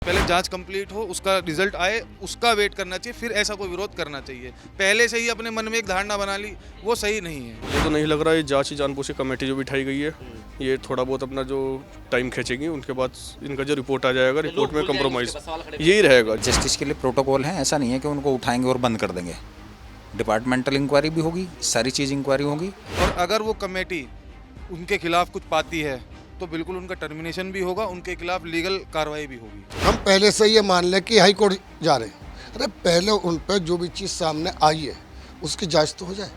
पहले जांच कंप्लीट हो, उसका रिजल्ट आए, उसका वेट करना चाहिए, फिर ऐसा कोई विरोध करना चाहिए। पहले से ही अपने मन में एक धारणा बना ली, वो सही नहीं है। मुझे तो नहीं लग रहा है जांच ही जानबूझ के कमेटी जो बिठाई गई है ये थोड़ा बहुत अपना जो टाइम खींचेगी, उनके बाद इनका जो रिपोर्ट आ जाएगा, रिपोर्ट में कंप्रोमाइज यही रहेगा। जस्टिस के लिए प्रोटोकॉल है, ऐसा नहीं है कि उनको उठाएंगे और बंद कर देंगे। डिपार्टमेंटल इंक्वायरी भी होगी, सारी चीज़ इंक्वायरी होगी। और अगर वो कमेटी उनके खिलाफ कुछ पाती है तो बिल्कुल उनका टर्मिनेशन भी होगा, उनके खिलाफ लीगल कार्रवाई भी होगी। हम पहले से ये मान लें कि हाई कोर्ट जा रहे हैं, अरे पहले उन पर जो भी चीज़ सामने आई है उसकी जांच तो हो जाए।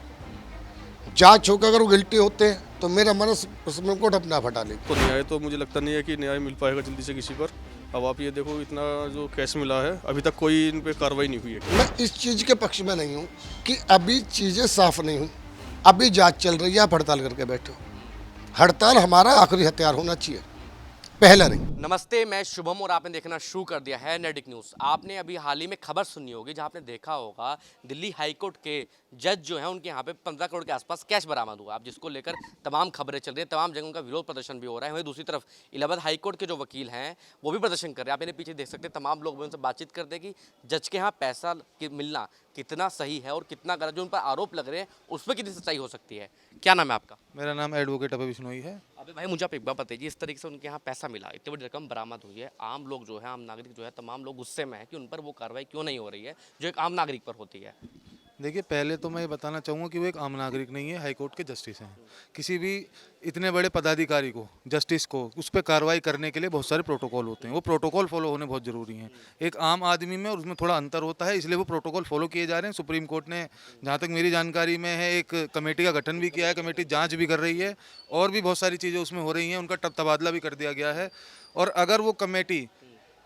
जांच होकर अगर वो गिल्टी होते हैं तो मेरा मन सुप्रीम कोर्ट अपना हटा ले। तो न्याय तो मुझे लगता नहीं है कि न्याय मिल पाएगा जल्दी से किसी पर। अब आप ये देखो, इतना जो केस मिला है अभी तक कोई इन पे कार्रवाई नहीं हुई है। मैं इस चीज़ के पक्ष में नहीं हूँ कि अभी चीज़ें साफ नहीं हुई, अभी जांच चल रही है, आप हड़ताल करके बैठो। हड़ताल हमारा आखिरी हथियार होना चाहिए, पहला नहीं। नमस्ते, मैं शुभम और आपने देखना शुरू कर दिया है नेडिक न्यूज़। आपने अभी हाल ही में खबर सुनी होगी जहां आपने देखा होगा दिल्ली हाईकोर्ट के जज जो हैं उनके यहाँ पे 15 करोड़ के आसपास कैश बरामद हुआ। अब जिसको लेकर तमाम खबरें चल रही हैं, तमाम जगह उनका विरोध प्रदर्शन भी हो रहा है। वहीं दूसरी तरफ इलाहाबाद हाईकोर्ट के जो वकील हैं वो भी प्रदर्शन कर रहे हैं। आप इन्हें पीछे देख सकते हैं, तमाम लोग उनसे बातचीत करते हैं कि जज के यहाँ पैसा मिलना कितना सही है और कितना गलत। जो उन पर आरोप लग रहे हैं उस पर कितनी सच्चाई हो सकती है। क्या नाम है आपका? मेरा नाम एडवोकेट अभय बिश्नोई है। अबे भाई, मुझे आप एक बात बताइए, इस तरीके से उनके यहाँ पैसा मिला, इतनी बड़ी रकम बरामद हुई है, आम लोग जो है, आम नागरिक जो है, तमाम लोग गुस्से में है कि उन पर वो कार्रवाई क्यों नहीं हो रही है जो एक आम नागरिक पर होती है। देखिए, पहले तो मैं ये बताना चाहूँगा कि वो एक आम नागरिक नहीं है, हाईकोर्ट के जस्टिस हैं। किसी भी इतने बड़े पदाधिकारी को, जस्टिस को, उस पर कार्रवाई करने के लिए बहुत सारे प्रोटोकॉल होते हैं। वो प्रोटोकॉल फॉलो होने बहुत ज़रूरी हैं। एक आम आदमी में और उसमें थोड़ा अंतर होता है, इसलिए वो प्रोटोकॉल फॉलो किए जा रहे हैं। सुप्रीम कोर्ट ने, जहाँ तक मेरी जानकारी में है, एक कमेटी का गठन भी किया है। कमेटी जाँच भी कर रही है और भी बहुत सारी चीज़ें उसमें हो रही हैं। उनका तबादला भी कर दिया गया है। और अगर वो कमेटी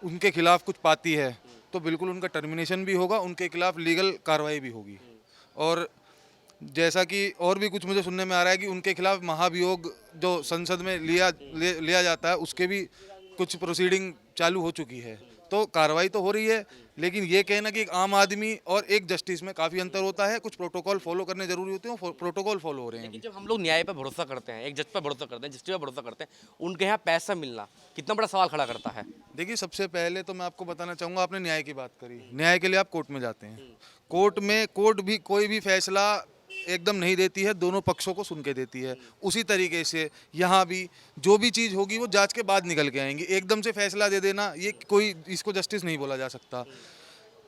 उनके खिलाफ कुछ पाती है तो बिल्कुल उनका टर्मिनेशन भी होगा, उनके खिलाफ लीगल कार्रवाई भी होगी। और जैसा कि और भी कुछ मुझे सुनने में आ रहा है कि उनके खिलाफ महाभियोग जो संसद में लिया जाता है, उसके भी कुछ प्रोसीडिंग चालू हो चुकी है। तो कार्रवाई तो हो रही है, लेकिन ये कहना कि एक आम आदमी और एक जस्टिस में काफ़ी अंतर होता है। कुछ प्रोटोकॉल फॉलो करने जरूरी होते हैं, प्रोटोकॉल फॉलो हो रहे हैं। लेकिन जब हम लोग न्याय पर भरोसा करते हैं, एक जज पर भरोसा करते हैं, जस्टिस पर भरोसा करते हैं, उनके यहाँ पैसा मिलना कितना बड़ा सवाल खड़ा करता है। देखिए, सबसे पहले तो मैं आपको बताना चाहूँगा, आपने न्याय की बात करी, न्याय के लिए आप कोर्ट में जाते हैं। कोर्ट भी कोई भी फैसला एकदम नहीं देती है, दोनों पक्षों को सुन के देती है। उसी तरीके से यहाँ भी जो भी चीज़ होगी वो जांच के बाद निकल के आएंगी। एकदम से फैसला दे देना, ये कोई, इसको जस्टिस नहीं बोला जा सकता।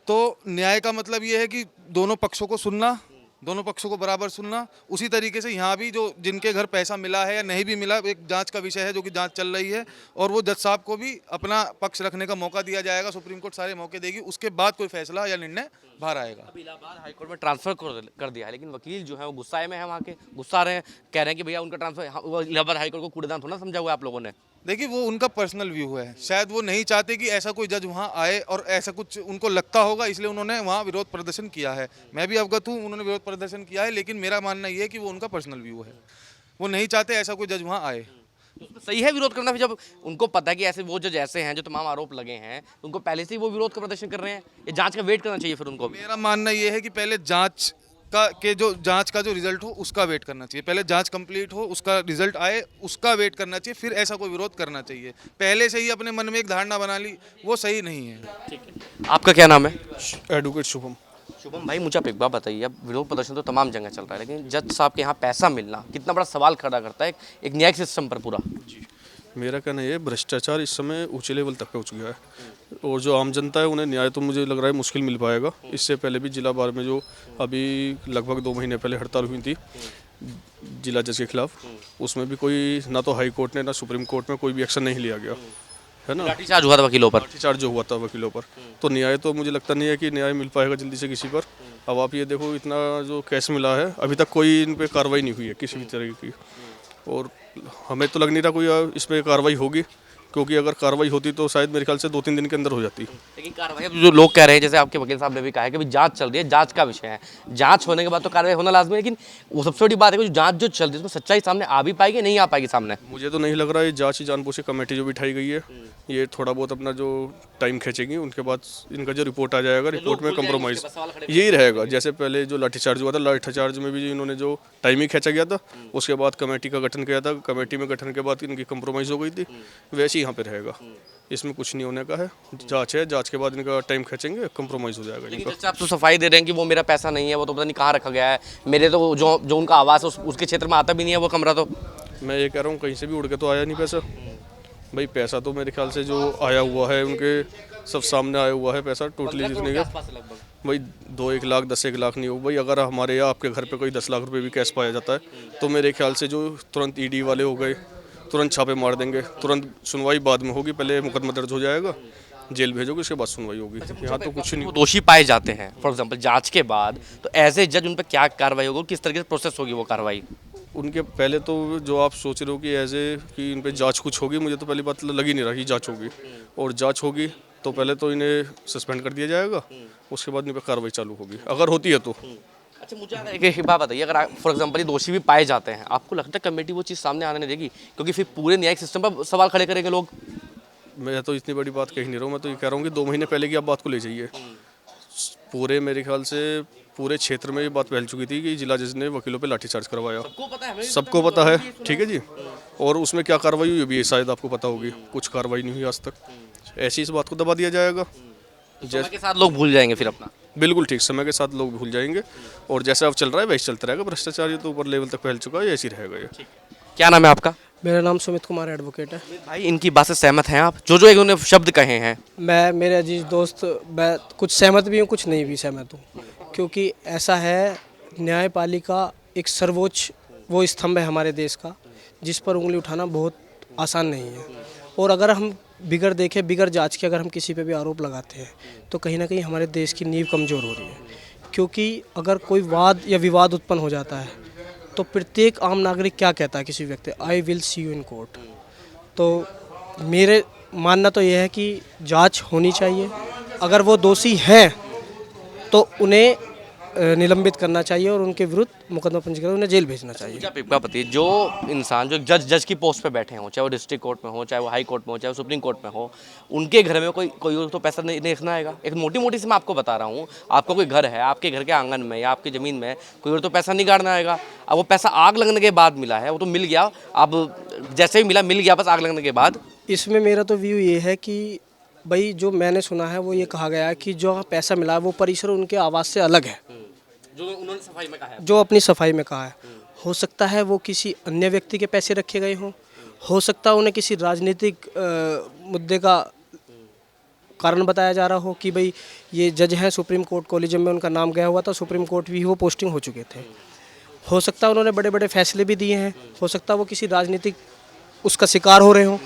तो न्याय का मतलब ये है कि दोनों पक्षों को सुनना, दोनों पक्षों को बराबर सुनना। उसी तरीके से यहाँ भी जो जिनके घर पैसा मिला है या नहीं भी मिला, एक जांच का विषय है जो कि जांच चल रही है। और वो जज साहब को भी अपना पक्ष रखने का मौका दिया जाएगा। सुप्रीम कोर्ट सारे मौके देगी, उसके बाद कोई फैसला या निर्णय बाहर आएगा। अब इलाहाबाद हाईकोर्ट में ट्रांसफर कर दिया है, लेकिन वकील जो है वो गुस्साए में है, वहाँ के गुस्सा रहे हैं, कह रहे हैं कि भैया उनका ट्रांसफर, इलाहाबाद हाईकोर्ट को कूड़ेदान थोड़ा समझा हुआ है आप लोगों ने। देखिए, वो उनका पर्सनल व्यू है। शायद वो नहीं चाहते कि ऐसा कोई जज वहाँ आए, और ऐसा कुछ उनको लगता होगा, इसलिए उन्होंने वहाँ विरोध प्रदर्शन किया है। मैं भी अवगत हूँ, उन्होंने विरोध प्रदर्शन किया है, लेकिन मेरा मानना ये है कि वो उनका पर्सनल व्यू है। वो नहीं चाहते ऐसा कोई जज वहाँ आए। तो सही है विरोध करना, फिर जब उनको पता है कि ऐसे वो जज ऐसे हैं जो तमाम आरोप लगे हैं, तो उनको पहले से ही वो विरोध का प्रदर्शन कर रहे हैं, ये जांच का वेट करना चाहिए फिर उनको। मेरा मानना ये है कि पहले जांच का जो रिजल्ट हो उसका वेट करना चाहिए। पहले जांच कंप्लीट हो, उसका रिजल्ट आए, उसका वेट करना चाहिए, फिर ऐसा कोई विरोध करना चाहिए। पहले से ही अपने मन में एक धारणा बना ली, वो सही नहीं है। ठीक है, आपका क्या नाम है? एडवोकेट शुभम। शुभम भाई, मुझे आप एक बात बताइए, अब विरोध प्रदर्शन तो तमाम जगह चल रहा है, लेकिन जज साहब के यहाँ पैसा मिलना कितना बड़ा सवाल खड़ा करता है एक न्यायिक सिस्टम पर पूरा। मेरा कहना ये, भ्रष्टाचार इस समय ऊंचे लेवल तक पहुंच गया है और जो आम जनता है उन्हें न्याय तो मुझे लग रहा है मुश्किल मिल पाएगा। इससे पहले भी जिला बार में जो अभी लगभग 2 महीने पहले हड़ताल हुई थी जिला जज के खिलाफ, उसमें भी कोई, ना तो हाई कोर्ट ने ना सुप्रीम कोर्ट में कोई भी एक्शन नहीं लिया गया है ना। लाठीचार्ज हुआ था वकीलों पर। लाठीचार्ज जो हुआ था वकीलों पर, तो न्याय तो मुझे लगता नहीं है कि न्याय मिल पाएगा जल्दी से किसी पर। अब आप ये देखो, इतना जो केस मिला है अभी तक कोई इन पे कार्रवाई नहीं हुई है किसी भी तरह की। और हमें तो लग नहीं रहा कोई इस पर कार्रवाई होगी, क्योंकि अगर कार्रवाई होती तो शायद मेरे ख्याल से 2-3 दिन के अंदर हो जाती। लेकिन कार्रवाई, अब जो लोग कह रहे हैं, जैसे आपके वकील साहब ने भी कहा है कि जांच चल रही है, जांच का विषय है, जांच होने के बाद तो कार्रवाई होना लाजमी है। लेकिन वो सबसे बड़ी बात है कि जो जांच जो चल रही है उसमें सच्चाई सामने आ भी पाएगी, नहीं आ पाएगी सामने। मुझे तो नहीं लग रहा है जांच ही जानबूझ के कमेटी जो बिठाई गई है ये थोड़ा बहुत अपना जो टाइम खींचेगी, उनके बाद इनका जो रिपोर्ट आ जाएगा, रिपोर्ट में कंप्रोमाइज यही रहेगा। जैसे पहले जो लाठीचार्ज हुआ था, लाठीचार्ज में भी इन्होंने जो टाइम ही खींचा गया था, उसके बाद कमेटी का गठन किया था, कमेटी में गठन के बाद इनकी कंप्रोमाइज़ हो गई थी। वैसे ही यहाँ पे रहेगा। इसमें कुछ नहीं होने का है, जांच है, जांच के बाद इनका टाइम खींचेंगे, कंप्रोमाइज़ हो जाएगा लेकिन इनका। जैसे आप तो सफाई दे रहे हैं कि वो मेरा पैसा नहीं है, वो तो पता नहीं कहाँ रखा गया है, मेरे तो जो उनका आवास है उसके क्षेत्र में आता भी नहीं है वो कमरा। तो मैं ये कह रहा हूँ कहीं से भी उड़ के तो आया नहीं पैसा भाई। पैसा तो मेरे ख्याल से जो आया हुआ है उनके सब सामने आया हुआ है पैसा टोटली जितने का भाई 2-1 लाख 10-1 लाख नहीं होगा भाई। अगर हमारे या आपके घर पे कोई 10 लाख रुपए भी कैश पाया जाता है तो मेरे ख्याल से जो तुरंत ईडी वाले हो गए, तुरंत छापे मार देंगे, तुरंत सुनवाई बाद में होगी, पहले मुकदमा दर्ज हो जाएगा, जेल भेजोगे, उसके बाद सुनवाई होगी। यहाँ तो कुछ नहीं। वो दोषी पाए जाते हैं फॉर एग्जांपल जांच के बाद, तो एज ए जज उन पर क्या कार्रवाई होगी, किस तरीके से प्रोसेस होगी वो कार्रवाई? उनके पहले तो जो आप सोच रहे हो कि एज ए कि इन पे जांच कुछ होगी, मुझे तो पहली बात लग ही नहीं रहा कि जांच होगी। और जांच होगी तो पहले तो इन्हें सस्पेंड कर दिया जाएगा, उसके बाद इन पे कार्रवाई चालू होगी अगर होती है तो। अच्छा मुझे एक बात बताइए, अगर फॉर एग्जांपल ये दोषी भी पाए जाते हैं, आपको लगता है कमेटी वो चीज़ सामने आने नहीं देगी? क्योंकि फिर पूरे न्यायिक सिस्टम पर सवाल खड़े करेंगे लोग। मैं तो इतनी बड़ी बात कह नहीं रहा हूँ, मैं तो ये कह रहा हूँ कि 2 महीने पहले की आप बात को ले जाइए। पूरे मेरे ख्याल से पूरे क्षेत्र में ये बात फैल चुकी थी कि जिला जज ने वकीलों पे लाठीचार्ज करवाया। सबको पता है, ठीक है जी। और उसमें क्या कार्रवाई हुई अभी शायद आपको पता होगी, कुछ कार्रवाई नहीं हुई आज तक। ऐसी इस बात को दबा दिया जाएगा, समय के साथ लोग भूल जाएंगे फिर अपना। बिल्कुल ठीक, समय के साथ लोग भूल जाएंगे और जैसा अब चल रहा है वैसे चलता रहेगा। भ्रष्टाचार ये तो ऊपर लेवल तक फैल चुका है, ऐसे ही रहेगा ये। क्या नाम है आपका? मेरा नाम सुमित कुमार एडवोकेट है। भाई इनकी बात से सहमत हैं आप, जो एक उन्होंने शब्द कहे हैं? मैं मेरे अजीज दोस्त मैं कुछ सहमत भी हूँ, कुछ नहीं भी सहमत हूँ, क्योंकि ऐसा है न्यायपालिका एक सर्वोच्च वो स्तंभ है हमारे देश का, जिस पर उंगली उठाना बहुत आसान नहीं है। और अगर हम बिगर देखे बिगर जांच के अगर हम किसी पे भी आरोप लगाते हैं तो कहीं ना कहीं हमारे देश की नींव कमज़ोर हो रही है। क्योंकि अगर कोई वाद या विवाद उत्पन्न हो जाता है तो प्रत्येक आम नागरिक क्या कहता है किसी व्यक्ति, I will see you in court. तो मेरे मानना तो यह है कि जांच होनी चाहिए, अगर वो दोषी हैं तो उन्हें निलंबित करना चाहिए और उनके विरुद्ध मुकदमा पंजीकृत उन्हें जेल भेजना चाहिए। क्या पिपकापति जो इंसान जो जज की पोस्ट पे बैठे हों, चाहे वो डिस्ट्रिक्ट कोर्ट में हो, चाहे वो हाई कोर्ट में हो, चाहे वो सुप्रीम कोर्ट में हो, उनके घर में कोई तो पैसा नहीं देखना आएगा। एक मोटी से मैं आपको बता रहा हूँ, आपका कोई घर है, आपके घर के आंगन में या आपकी ज़मीन में कोई और तो पैसा नहीं गाड़ना आएगा। अब वो पैसा आग लगने के बाद मिला है, वो तो मिल गया, अब जैसे ही मिल गया बस आग लगने के बाद। इसमें मेरा तो व्यू ये है कि भाई जो मैंने सुना है वो ये कहा गया है कि जो पैसा मिला है वो परिसर उनके आवास से अलग है, जो उन्होंने सफाई में कहा है, जो अपनी सफाई में कहा है। हो सकता है वो किसी अन्य व्यक्ति के पैसे रखे गए हों, हो सकता है उन्हें किसी राजनीतिक मुद्दे का कारण बताया जा रहा हो कि भाई ये जज हैं सुप्रीम कोर्ट कॉलेजियम में उनका नाम गया हुआ था, सुप्रीम कोर्ट भी वो पोस्टिंग हो चुके थे। हो सकता है उन्होंने बड़े बड़े फैसले भी दिए हैं, हो सकता है वो किसी राजनीतिक उसका शिकार हो रहे हों,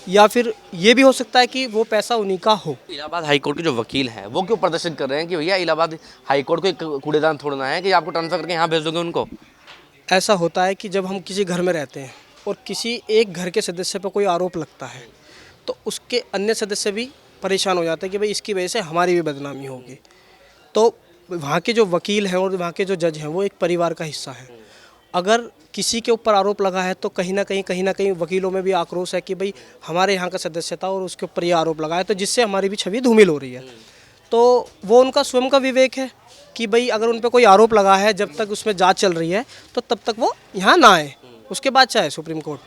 या फिर ये भी हो सकता है कि वो पैसा उन्हीं का हो। इलाहाबाद हाई कोर्ट के जो वकील हैं वो क्यों प्रदर्शन कर रहे हैं कि भैया इलाहाबाद हाई कोर्ट को एक कूड़ेदान थोड़ना है कि आपको ट्रांसफर करके यहाँ भेज दोगे उनको? ऐसा होता है कि जब हम किसी घर में रहते हैं और किसी एक घर के सदस्य पर कोई आरोप लगता है तो उसके अन्य सदस्य भी परेशान हो जाते हैं कि भाई इसकी वजह से हमारी भी बदनामी होगी। तो वहाँ के जो वकील हैं और वहाँ के जो जज हैं वो एक परिवार का हिस्सा है। अगर किसी के ऊपर आरोप लगा है तो कहीं ना कहीं वकीलों में भी आक्रोश है कि भाई हमारे यहाँ का सदस्य था और उसके ऊपर ये आरोप लगा है, तो जिससे हमारी भी छवि धूमिल हो रही है। तो वो उनका स्वयं का विवेक है कि भाई अगर उन पर कोई आरोप लगा है, जब तक उसमें जांच चल रही है तो तब तक वो यहाँ ना आए, उसके बाद चाहे सुप्रीम कोर्ट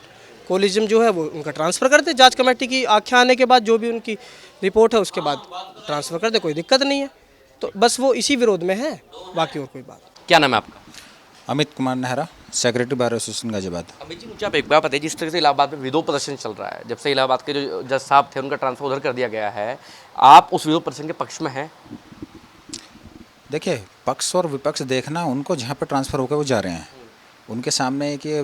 कॉलेजियम जो है वो उनका ट्रांसफ़र कर दे, जांच कमेटी की आख्या आने के बाद जो भी उनकी रिपोर्ट है उसके बाद ट्रांसफ़र कर दे, कोई दिक्कत नहीं है। तो बस वो इसी विरोध में है, बाकी और कोई बात। क्या नाम है आपका? Amit Kumar Nehra, secretary bar association Ghaziabad. Amit ji मुझे आप एक बात बताइए, जिस तरह से इलाहाबाद में विरोध प्रदर्शन चल रहा है, जब से इलाहाबाद के जो जज साहब थे उनका ट्रांसफर उधर कर दिया गया है, आप उस विरोध प्रदर्शन के पक्ष में हैं? देखिए, पक्ष और विपक्ष देखना, उनको जहाँ पर ट्रांसफ़र होकर वो जा रहे हैं उनके सामने एक ये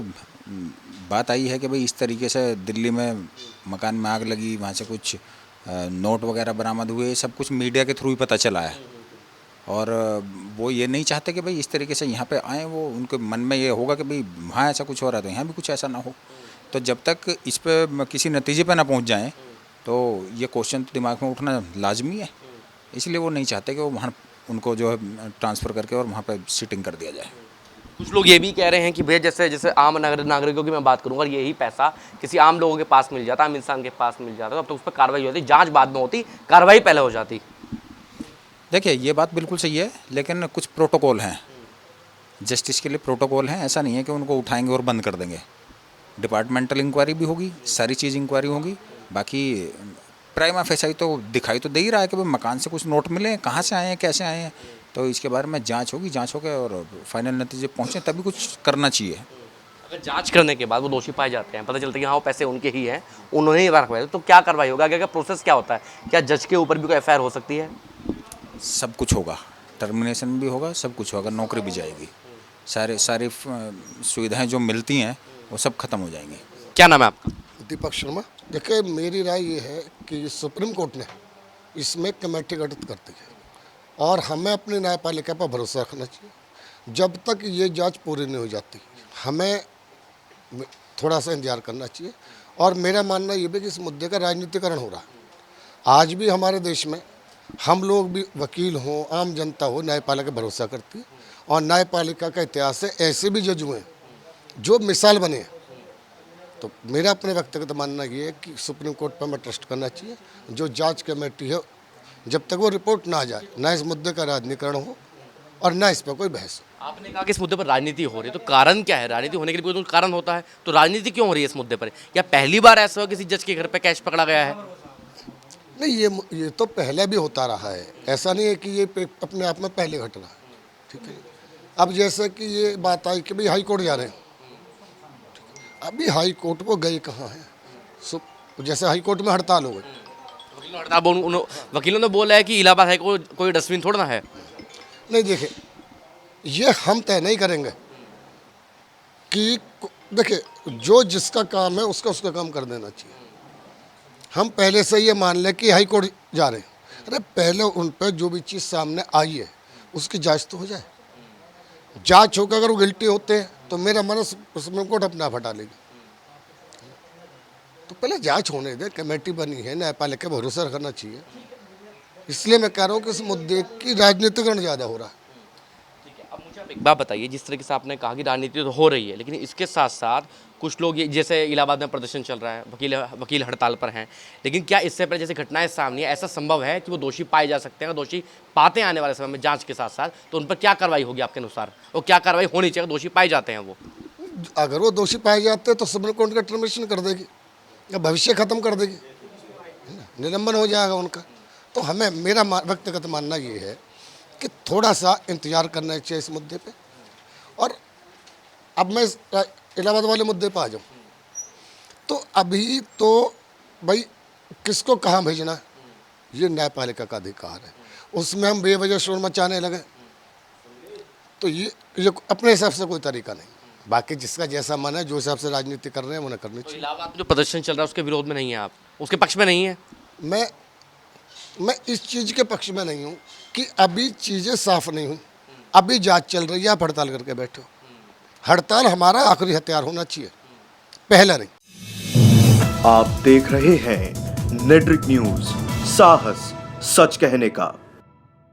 बात आई है कि भाई इस तरीके से दिल्ली में मकान में आग लगी, वहाँ से कुछ नोट वगैरह बरामद हुए, सब कुछ मीडिया के थ्रू ही पता चला है। और वो ये नहीं चाहते कि भाई इस तरीके से यहाँ पे आएँ, वो उनके मन में ये होगा कि भाई वहाँ ऐसा कुछ हो रहा है तो यहाँ भी कुछ ऐसा ना हो। तो जब तक इस पे किसी नतीजे पे ना पहुँच जाएँ तो ये क्वेश्चन दिमाग में उठना लाजमी है। इसलिए वो नहीं चाहते कि वो वहाँ उनको जो है ट्रांसफ़र करके और वहाँ पे सिटिंग कर दिया जाए। कुछ लोग ये भी कह रहे हैं कि भैया जैसे आम नागरिकों की मैं बात करूँगा, यही पैसा किसी आम लोगों के पास मिल जाता, आम इंसान के पास मिल जाता, तो अब तो उस पर कार्रवाई होती, जांच बाद में होती, कार्रवाई पहले हो जाती। देखिए, ये बात बिल्कुल सही है, लेकिन कुछ प्रोटोकॉल हैं, जस्टिस के लिए प्रोटोकॉल हैं। ऐसा नहीं है कि उनको उठाएंगे और बंद कर देंगे। डिपार्टमेंटल इंक्वायरी भी होगी, सारी चीज़ इंक्वायरी होगी, बाकी प्राइमा फेसाई तो दिखाई तो दे ही रहा है कि भाई मकान से कुछ नोट मिले हैं, कहाँ से आए हैं, कैसे आए हैं, तो इसके बारे में जांच होगी, जांच होकर और फाइनल नतीजे पहुँचे तभी कुछ करना चाहिए। अगर जांच करने के बाद वो दोषी पाए जाते हैं, पता चलता है कि हाँ वो पैसे उनके ही हैं, उन्होंने ही रखवाए, तो क्या कार्रवाई होगा? आगे का प्रोसेस क्या होता है? क्या जज के ऊपर भी कोई एफआईआर हो सकती है? सब कुछ होगा, टर्मिनेशन भी होगा, सब कुछ होगा, नौकरी भी जाएगी, सारी सुविधाएं जो मिलती हैं वो सब खत्म हो जाएंगी। क्या नाम है आपका? दीपक शर्मा। देखिए, मेरी राय ये है कि सुप्रीम कोर्ट ने इसमें कमेटी गठित कर दी है और हमें अपनी न्यायपालिका पर भरोसा रखना चाहिए। जब तक ये जांच पूरी नहीं हो जाती हमें थोड़ा सा इंतजार करना चाहिए। और मेरा मानना ये भी कि इस मुद्दे का राजनीतिकरण हो रहा है। आज भी हमारे देश में हम लोग भी, वकील हों, आम जनता हो, न्यायपालिका भरोसा करती है और न्यायपालिका का इतिहास है ऐसे भी जज हुए हैं जो मिसाल बने हैं। तो मेरा अपने व्यक्तिगत मानना ये है कि सुप्रीम कोर्ट पर हमें ट्रस्ट करना चाहिए। जो जांच कमेटी है, जब तक वो रिपोर्ट ना आ जाए, ना इस मुद्दे का राजनीतिकरण हो और ना इस पर कोई बहस हो। आपने कहा कि इस मुद्दे पर राजनीति हो रही है, तो कारण क्या है? राजनीति होने के लिए कोई तो कारण होता है, तो राजनीति क्यों हो रही है इस मुद्दे पर? या पहली बार ऐसा हुआ किसी जज के घर पे कैश पकड़ा गया है? नहीं, ये तो पहले भी होता रहा है, ऐसा नहीं है कि ये अपने आप में पहले घटना है। ठीक है, अब जैसे कि ये बात आई कि भाई हाई कोर्ट जा रहे हैं, अभी हाई कोर्ट को गए कहाँ हैं? जैसे हाई कोर्ट में हड़ताल हो गई, वकीलों ने बोला है कि इलाहाबाद हाई कोर्ट कोई डस्टबिन थोड़ा ना है। नहीं, देखिए, ये हम तय नहीं करेंगे कि देखिए जो जिसका काम है उसका काम कर देना चाहिए। हम पहले से ये मान लें कि हाई कोर्ट जा रहे हैं, अरे पहले उन पर जो भी चीज़ सामने आई है उसकी जांच तो हो जाए। जांच होकर अगर वो गिल्टी होते हैं तो मेरा मन सुप्रीम कोर्ट अपना हटा लेगी। तो पहले जांच होने दे, कमेटी बनी है, न्यायपालिका भरोसा रखना चाहिए। इसलिए मैं कह रहा हूँ कि इस मुद्दे की राजनीतिकरण ज़्यादा हो रहा है। अब मुझे आप एक बात बताइए, जिस तरीके से आपने कहा कि राजनीति तो हो रही है, लेकिन इसके साथ साथ कुछ लोग, ये जैसे इलाहाबाद में प्रदर्शन चल रहा है, वकील हड़ताल पर हैं, लेकिन क्या इससे पहले जैसे घटनाएं सामने है, ऐसा संभव है कि वो दोषी पाए जा सकते हैं? अगर दोषी पाते हैं आने वाले समय में जांच के साथ साथ, तो उन पर क्या कार्रवाई होगी आपके अनुसार, और क्या कार्रवाई होनी चाहिए? दोषी पाए जाते हैं वो, अगर वो दोषी पाए जाते हैं तो सुप्रीम कोर्ट का टर्मिनेशन कर देगी या भविष्य खत्म कर देगी, निलंबन हो जाएगा उनका। तो हमें, मेरा व्यक्तिगत मानना ये है कि थोड़ा सा इंतजार करना चाहिए इस मुद्दे पे। और अब मैं इलाहाबाद वाले मुद्दे पे आ जाऊँ, तो अभी तो भाई किसको कहाँ भेजना है ये न्यायपालिका का अधिकार है, उसमें हम बेवजह शोर मचाने लगे तो ये अपने हिसाब से कोई तरीका नहीं। बाकी जिसका जैसा मन है, जो हिसाब से राजनीति कर रहे हैं उन्हें करनी तो चाहिए। इलाहाबाद में जो प्रदर्शन चल रहा है उसके विरोध में नहीं है आप, उसके पक्ष में नहीं है? मैं इस चीज़ के पक्ष में नहीं हूँ कि अभी चीज़ें साफ नहीं हुई, अभी जांच चल रही है, आप हड़ताल करके बैठो। हड़ताल हमारा आखिरी हथियार होना चाहिए, पहला नहीं। आप देख रहे हैं नेट्रिक न्यूज, साहस सच कहने का।